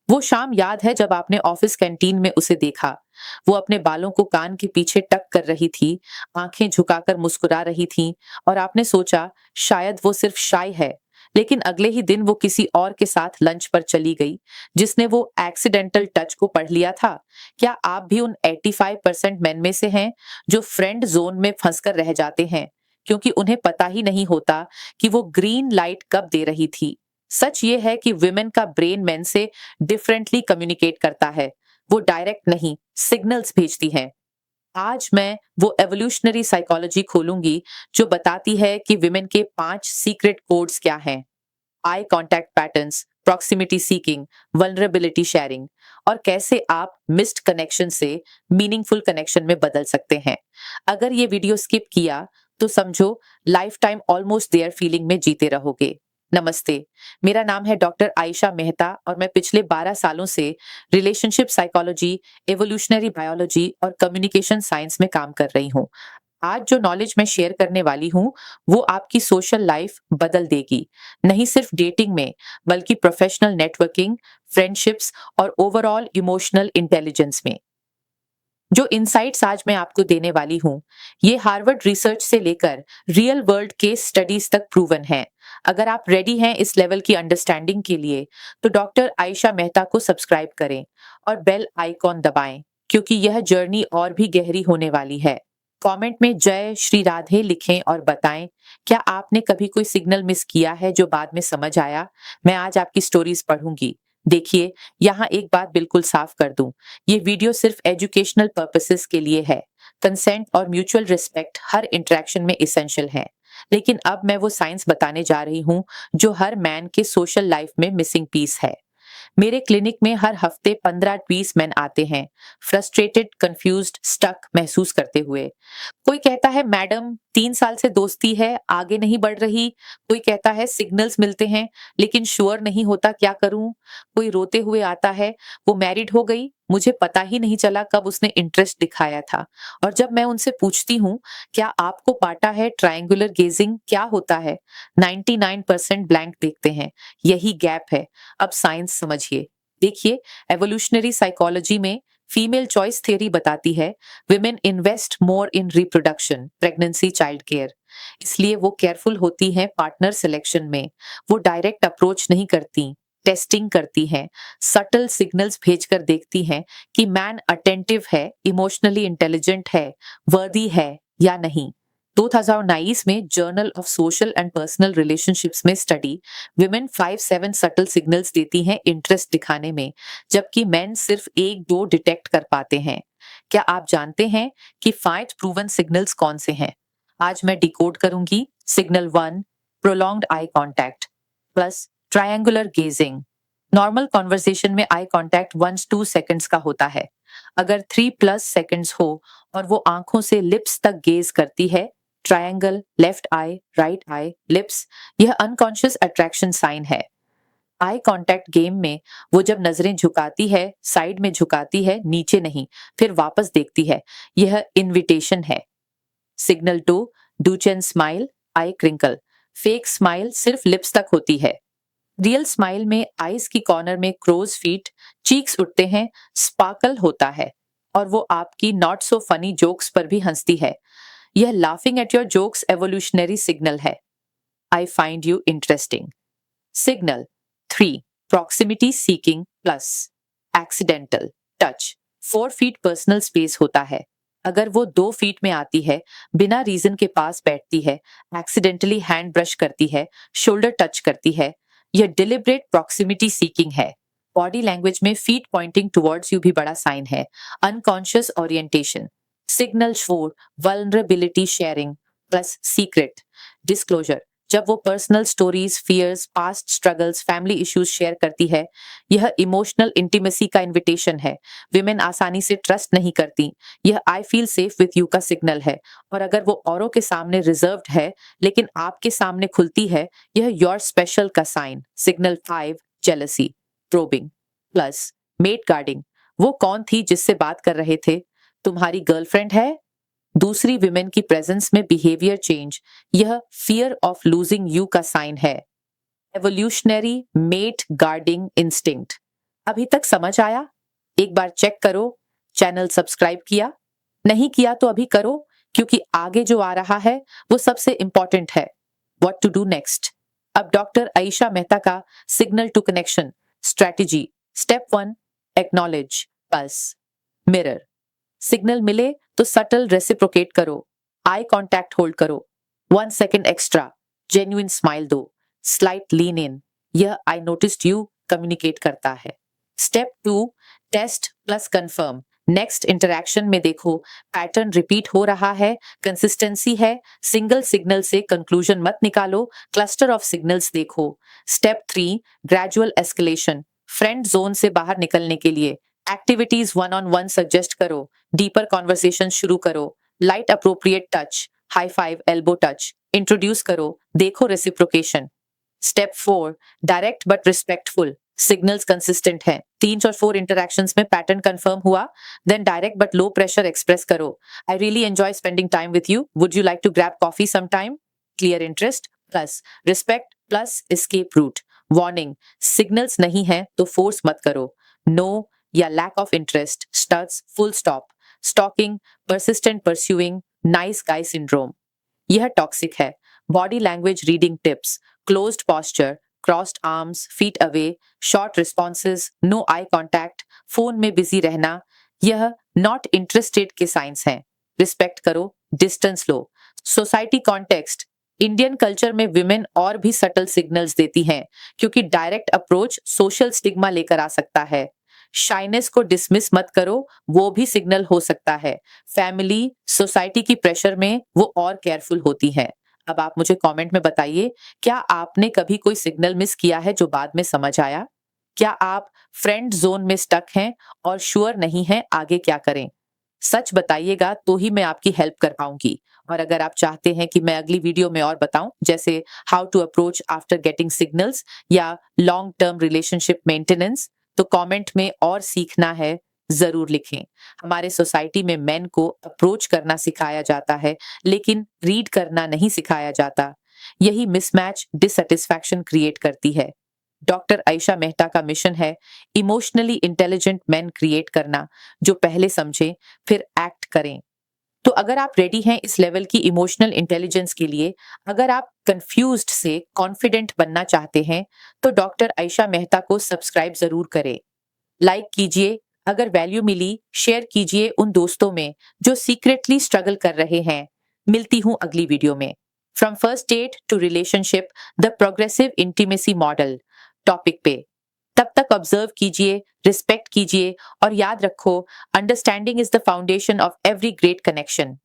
वो शाम याद है जब आपने ऑफिस कैंटीन में उसे देखा। वो अपने बालों को कान के पीछे टक कर रही थी, आंखें झुकाकर मुस्कुरा रही थी और आपने सोचा शायद वो सिर्फ शाय है। लेकिन अगले ही दिन वो किसी और के साथ लंच पर चली गई, जिसने वो एक्सीडेंटल टच को पढ़ लिया था। क्या आप भी उन 85% मेन में से हैं जो फ्रेंड जोन में फंसकर रह जाते हैं क्योंकि उन्हें पता ही नहीं होता कि वो ग्रीन लाइट कब दे रही थी? सच ये है कि विमेन का ब्रेन मेन से डिफरेंटली कम्युनिकेट करता है। वो डायरेक्ट नहीं, सिग्नल्स भेजती हैं। आज मैं वो एवोल्यूशनरी साइकोलॉजी खोलूंगी जो बताती है कि विमेन के 5 सीक्रेट कोड्स क्या हैं। Eye contact patterns, proximity seeking, vulnerability sharing, और कैसे आप मिस्ड कनेक्शन से मीनिंगफुल कनेक्शन में बदल सकते हैं। अगर ये वीडियो स्किप किया तो समझो life time almost there feeling में जीते रहोगे। नमस्ते, मेरा नाम है डॉक्टर आयशा मेहता और मैं पिछले 12 सालों से रिलेशनशिप साइकोलॉजी, एवोल्यूशनरी बायोलॉजी और कम्युनिकेशन साइंस में काम कर रही हूँ। आज जो नॉलेज मैं शेयर करने वाली हूँ, वो आपकी सोशल लाइफ बदल देगी। नहीं सिर्फ डेटिंग में, बल्कि प्रोफेशनल नेटवर्किंग, फ्रेंडशिप्स और ओवरऑल इमोशनल इंटेलिजेंस में। जो इनसाइट्स आज मैं आपको देने वाली हूँ, ये हार्वर्ड रिसर्च से लेकर रियल वर्ल्ड केस स्टडीज तक प्रूवन है। अगर आप रेडी हैं इस लेवल की अंडरस्टैंडिंग के लिए, तो डॉक्टर आयशा मेहता को सब्सक्राइब करें और बेल आइकॉन दबाएं, क्योंकि यह जर्नी और भी गहरी होने वाली है। कमेंट में जय श्री राधे लिखें और बताएं, क्या आपने कभी कोई सिग्नल मिस किया है जो बाद में समझ आया? मैं आज आपकी स्टोरीज पढ़ूंगी। देखिए, यहाँ एक बात बिल्कुल साफ कर दूं, ये वीडियो सिर्फ एजुकेशनल पर्पसेस के लिए है। कंसेंट और म्यूचुअल रिस्पेक्ट हर इंटरेक्शन में इसेंशियल है। लेकिन अब मैं वो साइंस बताने जा रही हूँ जो हर मैन के सोशल लाइफ में मिसिंग पीस है। मेरे क्लिनिक में हर हफ्ते 15-20 मैन आते हैं, फ्रस्ट्रेटेड, कंफ्यूज्ड, स्टक महसूस करते हुए। कोई कहता है मैडम 3 साल से दोस्ती है, आगे नहीं बढ़ रही। कोई कहता है सिग्नल्स मिलते हैं लेकिन श्योर नहीं होता, क्या करूं? कोई रोते हुए आता है, वो मैरिड हो गई, मुझे पता ही नहीं चला कब उसने इंटरेस्ट दिखाया था। और जब मैं उनसे पूछती हूँ क्या आपको पाटा है ट्रायंगुलर गेजिंग क्या होता है, 99% ब्लैंक देखते हैं। यही गैप है। अब साइंस समझिए। देखिए, एवोल्यूशनरी साइकोलॉजी में फीमेल चॉइस थ्योरी बताती है women इन्वेस्ट मोर इन रिप्रोडक्शन, प्रेगनेंसी, चाइल्ड केयर। इसलिए वो केयरफुल होती हैं पार्टनर सिलेक्शन में। वो डायरेक्ट अप्रोच नहीं करती, टेस्टिंग करती हैं, सटल सिग्नल्स भेजकर देखती हैं कि मैन अटेंटिव है, इमोशनली इंटेलिजेंट है, वर्दी है या नहीं। 2019 में journal of social and personal relationships में स्टडी विमेन 5-7 सटल सिग्नल्स देती हैं इंटरेस्ट दिखाने में, जबकि मेन सिर्फ 1-2 डिटेक्ट कर पाते हैं। क्या आप जानते हैं कि 5 प्रूवन सिग्नल्स कौन से हैं? आज मैं डिकोड करूंगी। Signal 1, prolonged eye contact plus triangular gazing. Normal conversation में आई कांटेक्ट 1-2 सेकंड्स का होता है। अगर 3+ सेकंड्स हो और वो आंखों से लिप्स तक गेज करती है, triangle, left I, right I, lips, यह अनकॉन्शियस अट्रैक्शन साइन है। आई कांटेक्ट गेम में वो जब नजरें झुकाती है, साइड में झुकाती है, नीचे नहीं, फिर वापस देखती है, यह इनविटेशन है। सिग्नल 2, डूचेन स्माइल, आई क्रिंकल। फेक स्माइल सिर्फ लिप्स तक होती है। रियल स्माइल में आईज की कॉर्नर में क्रोज फीट, चीक्स उठते हैं, स्पार्कल होता है और वो आपकी नॉट सो फनी जोक्स पर भी हंसती है। यह laughing at your jokes evolutionary signal है। I find you interesting. Signal 3, proximity seeking plus accidental touch. 4 feet personal space होता है। अगर वो 2 फीट में आती है, बिना रीजन के पास बैठती है, एक्सीडेंटली हैंड ब्रश करती है, शोल्डर टच करती है, यह डिलिब्रेट प्रॉक्सिमिटी सीकिंग है। बॉडी लैंग्वेज में फीट पॉइंटिंग टुवर्ड्स यू भी बड़ा साइन है, unconscious orientation. Signal 4, vulnerability sharing plus secret disclosure. जब वो personal stories, fears, past struggles, family issues share करती है, यह इमोशनल इंटीमेसी का इनविटेशन है। विमेन आसानी से ट्रस्ट नहीं करती, यह I feel safe with you का सिग्नल है। और अगर वो औरों के सामने रिजर्व्ड है लेकिन आपके सामने खुलती है, यह योर स्पेशल का sign. Signal 5, jealousy, probing plus mate guarding. वो कौन थी जिससे बात कर रहे थे? तुम्हारी गर्लफ्रेंड है? दूसरी विमेन की प्रेजेंस में बिहेवियर चेंज, यह फियर ऑफ लूजिंग यू का साइन है। Evolutionary mate guarding instinct. अभी तक समझ आया? एक बार चेक करो, चैनल सब्सक्राइब किया? नहीं किया तो अभी करो, क्योंकि आगे जो आ रहा है वो सबसे इंपॉर्टेंट है। What to do next? अब डॉक्टर आयशा मेहता का signal to connection strategy. Step 1, acknowledge, plus, mirror. Signal मिले तो सटल रेसिप्रोकेट करो, आई कांटेक्ट होल्ड करो, 1 सेकेंड एक्स्ट्रा, जेन्युइन स्माइल दो, स्लाइट लीन इन। यह आई नोटिस्ड यू कम्युनिकेट करता है। Step 2, test plus confirm. Next interaction में देखो पैटर्न रिपीट हो रहा है, कंसिस्टेंसी है, सिंगल सिग्नल से कंक्लूजन मत निकालो, क्लस्टर ऑफ सिग्नल्स देखो। Step 3, gradual escalation. Friend zone से बाहर निकलने के लिए एक्टिविटीज 1-on-1 सजेस्ट करो, डीपर कॉन्वर्सेशन शुरू करो, light appropriate touch, high five, elbow touch introduce करो, देखो reciprocation. Step 4, direct but respectful. Signals consistent हैं, 3 और 4 इंटरैक्शंस में पैटर्न कंफर्म हुआ, then direct but low pressure express करो। I really enjoy spending time with you, would you like to grab coffee some time? Clear interest plus respect plus escape route. Warning, signals नहीं है तो force मत करो। No या lack of interest, studs, full stop. Stalking, persistent pursuing, nice guy syndrome. यह toxic है। Body language reading tips, closed posture, crossed arms, feet away, short responses, no eye contact, phone में busy रहना, यह not interested के signs हैं। Respect करो, distance लो। Society context, Indian culture में विमेन और भी सटल सिग्नल्स देती हैं, क्योंकि डायरेक्ट अप्रोच सोशल स्टिग्मा लेकर आ सकता है। शाइनेस को डिसमिस मत करो, वो भी सिग्नल हो सकता है। फैमिली, सोसाइटी की प्रेशर में वो और केयरफुल होती हैं। अब आप मुझे कमेंट में बताइए, क्या आपने कभी कोई सिग्नल मिस किया है जो बाद में समझ आया? क्या आप फ्रेंड जोन में स्टक हैं और श्योर नहीं हैं आगे क्या करें? सच बताइएगा तो ही मैं आपकी हेल्प कर पाऊंगी। और अगर आप चाहते हैं कि मैं अगली वीडियो में और बताऊं, जैसे how to approach after getting signals या लॉन्ग टर्म रिलेशनशिप मेंटेनेंस, तो कमेंट में और सीखना है जरूर लिखें। हमारे सोसाइटी में मेन को अप्रोच करना सिखाया जाता है, लेकिन रीड करना नहीं सिखाया जाता। यही मिसमैच डिससेटिस्फैक्शन क्रिएट करती है। डॉक्टर आयशा मेहता का मिशन है इमोशनली इंटेलिजेंट मेन क्रिएट करना, जो पहले समझें फिर एक्ट करें। तो अगर आप रेडी हैं इस लेवल की इमोशनल इंटेलिजेंस के लिए, अगर आप कंफ्यूज्ड से कॉन्फिडेंट बनना चाहते हैं, तो डॉक्टर आयशा मेहता को सब्सक्राइब जरूर करें। लाइक कीजिए, अगर वैल्यू मिली शेयर कीजिए उन दोस्तों में जो सीक्रेटली स्ट्रगल कर रहे हैं। मिलती हूं अगली वीडियो में। From first date to relationship, the progressive intimacy model topic पे। तब तक ऑब्जर्व कीजिए, रिस्पेक्ट कीजिए और याद रखो, understanding is the foundation of every great connection.